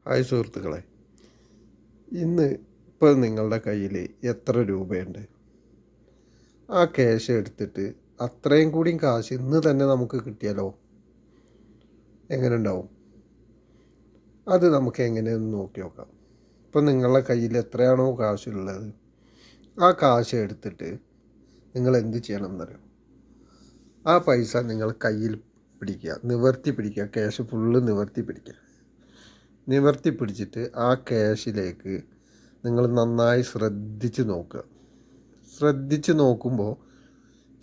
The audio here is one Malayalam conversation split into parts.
ഹായ് സുഹൃത്തുക്കളെ, ഇന്ന് ഇപ്പോൾ നിങ്ങളുടെ കയ്യിൽ എത്ര രൂപയുണ്ട്? ആ ക്യാഷ് എടുത്തിട്ട് അത്രയും കൂടിയും കാശ് ഇന്ന് തന്നെ നമുക്ക് കിട്ടിയാലോ എങ്ങനെ ഉണ്ടാവും? അത് നമുക്ക് എങ്ങനെയൊന്ന് നോക്കി നോക്കാം. ഇപ്പോൾ നിങ്ങളുടെ കയ്യിൽ എത്രയാണോ കാശുള്ളത്, ആ കാശ് എടുത്തിട്ട് നിങ്ങൾ എന്ത് ചെയ്യണം എന്നറിയോ? ആ പൈസ നിങ്ങൾ കയ്യിൽ പിടിക്കുക, നിവർത്തി പിടിക്കുക, ക്യാഷ് ഫുള്ള് നിവർത്തി പിടിക്കുക. നിവർത്തി പിടിച്ചിട്ട് ആ ക്യാഷിലേക്ക് നിങ്ങൾ നന്നായി ശ്രദ്ധിച്ച് നോക്കുക. ശ്രദ്ധിച്ച് നോക്കുമ്പോൾ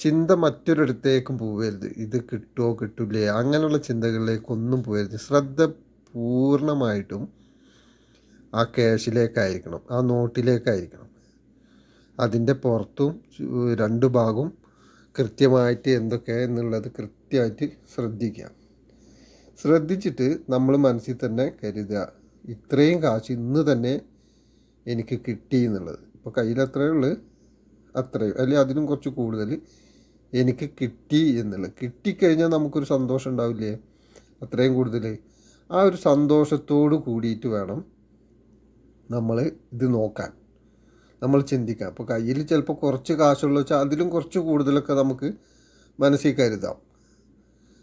ചിന്ത മറ്റൊരിടത്തേക്കും പോകരുത്. ഇത് കിട്ടുമോ കിട്ടില്ലേ അങ്ങനെയുള്ള ചിന്തകളിലേക്കൊന്നും പോകരുത്. ശ്രദ്ധ പൂർണ്ണമായിട്ടും ആ ക്യാഷിലേക്കായിരിക്കണം, ആ നോട്ടിലേക്കായിരിക്കണം. അതിൻ്റെ പുറത്തും രണ്ട് ഭാഗവും കൃത്യമായിട്ട് എന്തൊക്കെ എന്നുള്ളത് കൃത്യമായിട്ട് ശ്രദ്ധിക്കുക. ശ്രദ്ധിച്ചിട്ട് നമ്മൾ മനസ്സിൽ തന്നെ കരുതുക, ഇത്രയും കാശ് ഇന്ന് തന്നെ എനിക്ക് കിട്ടി എന്നുള്ളത്. ഇപ്പോൾ കയ്യിൽ എത്രയേ ഉള്ളൂ അത്രയും, അല്ലെങ്കിൽ അതിലും കുറച്ച് കൂടുതൽ എനിക്ക് കിട്ടി എന്നുള്ളത്. കിട്ടിക്കഴിഞ്ഞാൽ നമുക്കൊരു സന്തോഷം ഉണ്ടാവില്ലേ? അത്രയും കൂടുതൽ ആ ഒരു സന്തോഷത്തോട് കൂടിയിട്ട് വേണം നമ്മൾ ഇത് നോക്കാൻ, നമ്മൾ ചിന്തിക്കാം. അപ്പോൾ കയ്യിൽ ചിലപ്പോൾ കുറച്ച് കാശുള്ള വെച്ചാൽ അതിലും കുറച്ച് കൂടുതലൊക്കെ നമുക്ക് മനസ്സിൽ കരുതാം.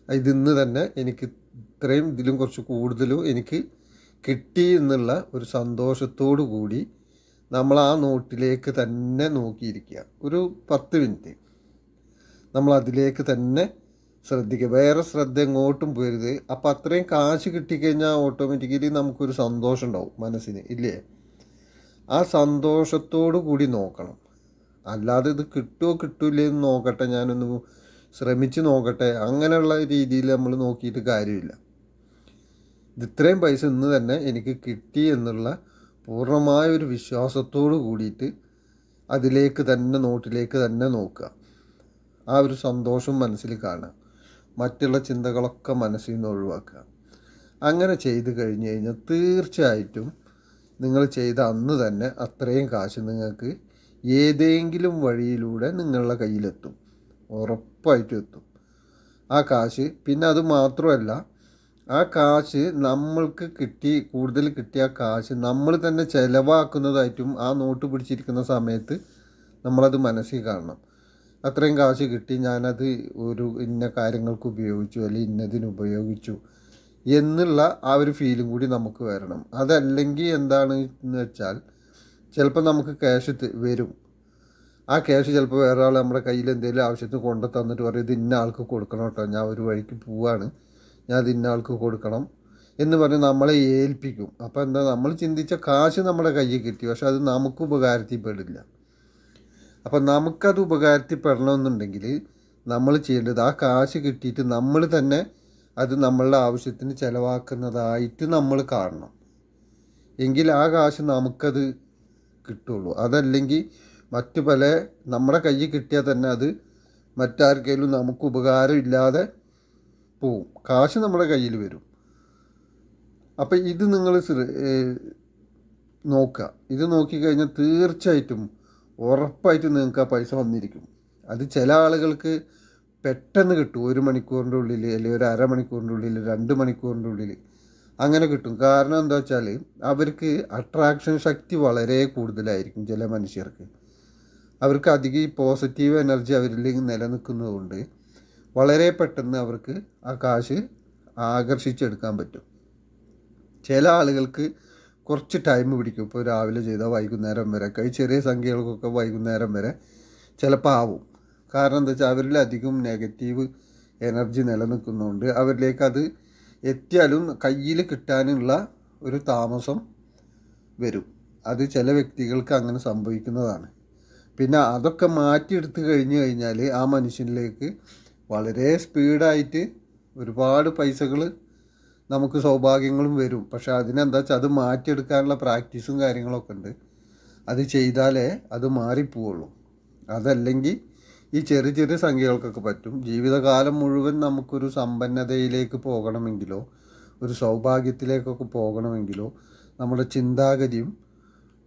ഇതിന്ന് തന്നെ എനിക്ക് ഇത്രയും ഇതിലും കുറച്ച് കൂടുതലും എനിക്ക് കിട്ടി എന്നുള്ള ഒരു സന്തോഷത്തോടു കൂടി നമ്മൾ ആ നോട്ടിലേക്ക് തന്നെ നോക്കിയിരിക്കുക. ഒരു 10 മിനിറ്റ് നമ്മൾ അതിലേക്ക് തന്നെ ശ്രദ്ധിക്കുക. വേറെ ശ്രദ്ധ എങ്ങോട്ടും പോരുത്. അപ്പോൾ അത്രയും കാശ് കിട്ടിക്കഴിഞ്ഞാൽ ഓട്ടോമാറ്റിക്കലി നമുക്കൊരു സന്തോഷം ഉണ്ടാവും മനസ്സിന്, ഇല്ലേ? ആ സന്തോഷത്തോടു കൂടി നോക്കണം. അല്ലാതെ ഇത് കിട്ടുമോ കിട്ടൂലേ എന്ന് നോക്കട്ടെ, ഞാനൊന്ന് ശ്രമിച്ച് നോക്കട്ടെ, അങ്ങനെയുള്ള രീതിയിൽ നമ്മൾ നോക്കിയിട്ട് കാര്യമില്ല. ഇത് ഇത്രയും പൈസ ഇന്ന് തന്നെ എനിക്ക് കിട്ടി എന്നുള്ള പൂർണ്ണമായ ഒരു വിശ്വാസത്തോട് കൂടിയിട്ട് അതിലേക്ക് തന്നെ, നോട്ടിലേക്ക് തന്നെ നോക്കുക. ആ ഒരു സന്തോഷം മനസ്സിൽ കാണുക. മറ്റുള്ള ചിന്തകളൊക്കെ മനസ്സിൽ നിന്ന് ഒഴിവാക്കുക. അങ്ങനെ ചെയ്ത് കഴിഞ്ഞ് കഴിഞ്ഞാൽ തീർച്ചയായിട്ടും നിങ്ങൾ ചെയ്ത അന്ന് തന്നെ അത്രയും കാശ് നിങ്ങൾക്ക് ഏതെങ്കിലും വഴിയിലൂടെ നിങ്ങളുടെ കയ്യിലെത്തും. ഉറപ്പായിട്ടും എത്തും ആ കാശ്. പിന്നെ അത് മാത്രമല്ല, ആ കാശ് നമ്മൾക്ക് കൂടുതൽ കിട്ടിയ കാശ് നമ്മൾ തന്നെ ചിലവാക്കുന്നതായിട്ടും ആ നോട്ട് പിടിച്ചിരിക്കുന്ന സമയത്ത് നമ്മളത് മനസ്സിൽ കാണണം. അത്രയും കാശ് കിട്ടി, ഞാനത് ഒരു ഇന്ന കാര്യങ്ങൾക്ക് ഉപയോഗിച്ചു, അല്ലെങ്കിൽ ഇന്നതിന് ഉപയോഗിച്ചു എന്നുള്ള ആ ഒരു ഫീലും കൂടി നമുക്ക് വരണം. അതല്ലെങ്കിൽ എന്താണ് എന്ന് വെച്ചാൽ, ചിലപ്പോൾ നമുക്ക് ക്യാഷ് വരും. ആ ക്യാഷ് ചിലപ്പോൾ വേറെ ആൾ നമ്മുടെ കയ്യിൽ എന്തെങ്കിലും ആവശ്യത്തിന് കൊണ്ടു തന്നിട്ട് പറയും, ഇത് ഇന്ന ആൾക്ക് കൊടുക്കണം കേട്ടോ, ഞാൻ ഒരു വഴിക്ക് പോവാണ്, ഞാൻ അത് ഇന്ന ആൾക്ക് കൊടുക്കണം എന്ന് പറഞ്ഞ് നമ്മളെ ഏൽപ്പിക്കും. അപ്പോൾ എന്താ, നമ്മൾ ചിന്തിച്ച കാശ് നമ്മുടെ കയ്യിൽ കിട്ടി, പക്ഷെ അത് നമുക്ക് ഉപകാരത്തിൽപ്പെടില്ല. അപ്പം നമുക്കത് ഉപകാരത്തിൽപ്പെടണമെന്നുണ്ടെങ്കിൽ നമ്മൾ ചെയ്യേണ്ടത്, ആ കാശ് കിട്ടിയിട്ട് നമ്മൾ തന്നെ അത് നമ്മളുടെ ആവശ്യത്തിന് ചിലവാക്കുന്നതായിട്ട് നമ്മൾ കാണണം. എങ്കിൽ ആ കാശ് നമുക്കത് കിട്ടുള്ളൂ. അതല്ലെങ്കിൽ മറ്റു പല നമ്മുടെ കയ്യിൽ കിട്ടിയാൽ തന്നെ അത് മറ്റാർക്കെങ്കിലും നമുക്ക് ഉപകാരമില്ലാതെ പോവും. കാശ് നമ്മുടെ കയ്യിൽ വരും. അപ്പം ഇത് നിങ്ങൾ നോക്കുക. ഇത് നോക്കിക്കഴിഞ്ഞാൽ തീർച്ചയായിട്ടും ഉറപ്പായിട്ടും നിങ്ങൾക്ക് ആ പൈസ വന്നിരിക്കും. അത് ചില ആളുകൾക്ക് പെട്ടെന്ന് കിട്ടും, 1 മണിക്കൂറിൻ്റെ ഉള്ളിൽ, അല്ലെങ്കിൽ ഒരു അരമണിക്കൂറിൻ്റെ ഉള്ളിൽ, 2 മണിക്കൂറിൻ്റെ ഉള്ളിൽ അങ്ങനെ കിട്ടും. കാരണം എന്താ വെച്ചാൽ അവർക്ക് അട്രാക്ഷൻ ശക്തി വളരെ കൂടുതലായിരിക്കും. ചില മനുഷ്യർക്ക് അവർക്ക് അധികം ഈ പോസിറ്റീവ് എനർജി അവരിൽ നിലനിൽക്കുന്നതുകൊണ്ട് വളരെ പെട്ടെന്ന് അവർക്ക് ആ കാശ് ആകർഷിച്ചെടുക്കാൻ പറ്റും. ചില ആളുകൾക്ക് കുറച്ച് ടൈം പിടിക്കും. ഇപ്പോൾ രാവിലെ ചെയ്താൽ വൈകുന്നേരം വരെ, ചെറിയ സംഖ്യകൾക്കൊക്കെ വൈകുന്നേരം വരെ ചിലപ്പോൾ ആവും. കാരണം എന്താ വെച്ചാൽ അവരിലധികം നെഗറ്റീവ് എനർജി നിലനിൽക്കുന്നതുകൊണ്ട് അവരിലേക്ക് അത് എത്തിയാലും കയ്യിൽ കിട്ടാനുള്ള ഒരു താമസം വരും. അത് ചില വ്യക്തികൾക്ക് അങ്ങനെ സംഭവിക്കുന്നതാണ്. പിന്നെ അതൊക്കെ മാറ്റിയെടുത്ത് കഴിഞ്ഞാൽ ആ മനുഷ്യനിലേക്ക് വളരെ സ്പീഡായിട്ട് ഒരുപാട് പൈസകൾ, നമുക്ക് സൗഭാഗ്യങ്ങളും വരും. പക്ഷെ അതിനെന്താ വെച്ചാൽ അത് മാറ്റിയെടുക്കാനുള്ള പ്രാക്ടീസും കാര്യങ്ങളൊക്കെ ഉണ്ട്. അത് ചെയ്താലേ അത് മാറിപ്പോവുള്ളൂ. അതല്ലെങ്കിൽ ഈ ചെറിയ ചെറിയ സംഖ്യകൾക്കൊക്കെ പറ്റും. ജീവിതകാലം മുഴുവൻ നമുക്കൊരു സമ്പന്നതയിലേക്ക് പോകണമെങ്കിലോ ഒരു സൗഭാഗ്യത്തിലേക്കൊക്കെ പോകണമെങ്കിലോ നമ്മുടെ ചിന്താഗതിയും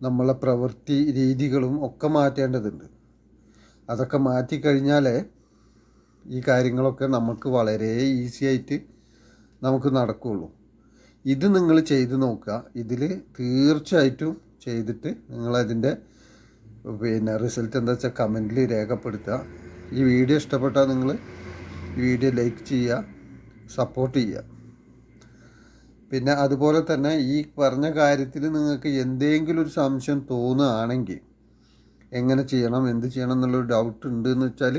നമ്മളെ പ്രവൃത്തി രീതികളും ഒക്കെ മാറ്റേണ്ടതുണ്ട്. അതൊക്കെ മാറ്റിക്കഴിഞ്ഞാലേ ഈ കാര്യങ്ങളൊക്കെ നമുക്ക് വളരെ ഈസി ആയിട്ട് നമുക്ക് നടക്കുകയുള്ളൂ. ഇത് നിങ്ങൾ ചെയ്ത് നോക്കുക. ഇതിൽ തീർച്ചയായിട്ടും ചെയ്തിട്ട് നിങ്ങളതിൻ്റെ റിസൾട്ട് എന്താ വെച്ചാൽ കമൻറ്റിൽ രേഖപ്പെടുത്തുക. ഈ വീഡിയോ ഇഷ്ടപ്പെട്ടാൽ നിങ്ങൾ ഈ വീഡിയോ ലൈക്ക് ചെയ്യുക, സപ്പോർട്ട് ചെയ്യുക. പിന്നെ അതുപോലെ തന്നെ ഈ പറഞ്ഞ കാര്യത്തിൽ നിങ്ങൾക്ക് എന്തെങ്കിലും ഒരു സംശയം തോന്നുകയാണെങ്കിൽ എങ്ങനെ ചെയ്യണം, എന്ത് ചെയ്യണം എന്നുള്ളൊരു ഡൗട്ട് ഉണ്ടെന്ന് വെച്ചാൽ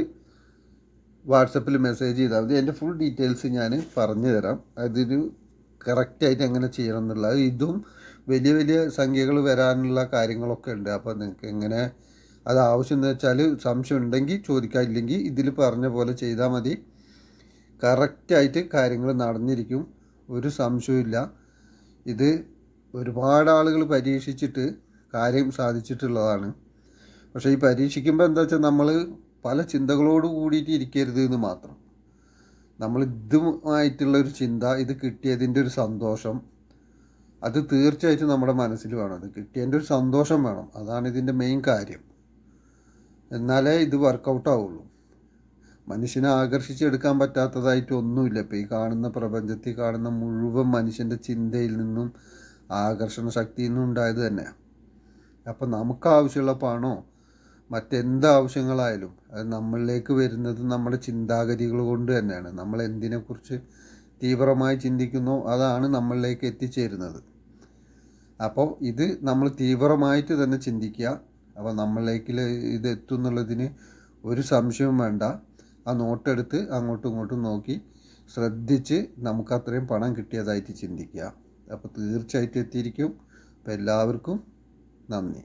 വാട്സപ്പിൽ മെസ്സേജ് ചെയ്താൽ മതി. എൻ്റെ ഫുൾ ഡീറ്റെയിൽസ് ഞാൻ പറഞ്ഞു തരാം. അതൊരു കറക്റ്റായിട്ട് എങ്ങനെ ചെയ്യണം എന്നുള്ളത്. ഇതും വലിയ വലിയ സംഖ്യകൾ വരാനുള്ള കാര്യങ്ങളൊക്കെ ഉണ്ട്. അപ്പോൾ നിങ്ങൾക്ക് എങ്ങനെ അത് ആവശ്യം എന്ന് വെച്ചാൽ സംശയം ഉണ്ടെങ്കിൽ ചോദിക്കാം, ഇല്ലെങ്കിൽ ഇതിൽ പറഞ്ഞ പോലെ ചെയ്താൽ മതി. കറക്റ്റായിട്ട് കാര്യങ്ങൾ നടന്നിരിക്കും, ഒരു സംശയമില്ല. ഇത് ഒരുപാട് ആളുകൾ പരീക്ഷിച്ചിട്ട് കാര്യം സാധിച്ചിട്ടുള്ളതാണ്. പക്ഷേ ഈ പരീക്ഷിക്കുമ്പോൾ എന്താ വെച്ചാൽ നമ്മൾ പല ചിന്തകളോട് കൂടിയിട്ട് ഇരിക്കരുത് എന്ന് മാത്രം. നമ്മൾ ഇതുമായിട്ടുള്ളൊരു ചിന്ത, ഇത് കിട്ടിയതിൻ്റെ ഒരു സന്തോഷം, അത് തീർച്ചയായിട്ടും നമ്മുടെ മനസ്സിൽ വേണം. അത് കിട്ടിയതിൻ്റെ ഒരു സന്തോഷം വേണം, അതാണ് ഇതിൻ്റെ മെയിൻ കാര്യം. എന്നാലേ ഇത് വർക്കൗട്ട് ആവുള്ളൂ. മനുഷ്യനെ ആകർഷിച്ചെടുക്കാൻ പറ്റാത്തതായിട്ട് ഒന്നുമില്ല. ഇപ്പോൾ ഈ കാണുന്ന പ്രപഞ്ചത്തിൽ കാണുന്ന മുഴുവൻ മനുഷ്യൻ്റെ ചിന്തയിൽ നിന്നും ആകർഷണ ശക്തിയിൽ നിന്നും ഉണ്ടായത് തന്നെയാണ്. അപ്പം നമുക്ക് ആവശ്യമുള്ള പണമോ മറ്റെന്ത് ആവശ്യങ്ങളായാലും അത് നമ്മളിലേക്ക് വരുന്നത് നമ്മുടെ ചിന്താഗതികൾ കൊണ്ട് തന്നെയാണ്. നമ്മൾ എന്തിനെക്കുറിച്ച് തീവ്രമായി ചിന്തിക്കുന്നോ അതാണ് നമ്മളിലേക്ക് എത്തിച്ചേരുന്നത്. അപ്പോൾ ഇത് നമ്മൾ തീവ്രമായിട്ട് തന്നെ ചിന്തിക്കുക. അപ്പോൾ നമ്മളിലേക്ക് ഇത് എത്തും എന്നുള്ളതിന് ഒരു സംശയവും വേണ്ട. ആ നോട്ടെടുത്ത് അങ്ങോട്ടും ഇങ്ങോട്ടും നോക്കി ശ്രദ്ധിച്ച് നമുക്ക് അത്രയും പണം കിട്ടിയതായിട്ട് ചിന്തിക്കുക. അപ്പോൾ തീർച്ചയായിട്ടും എത്തിയിരിക്കും. അപ്പോൾ എല്ലാവർക്കും നന്ദി.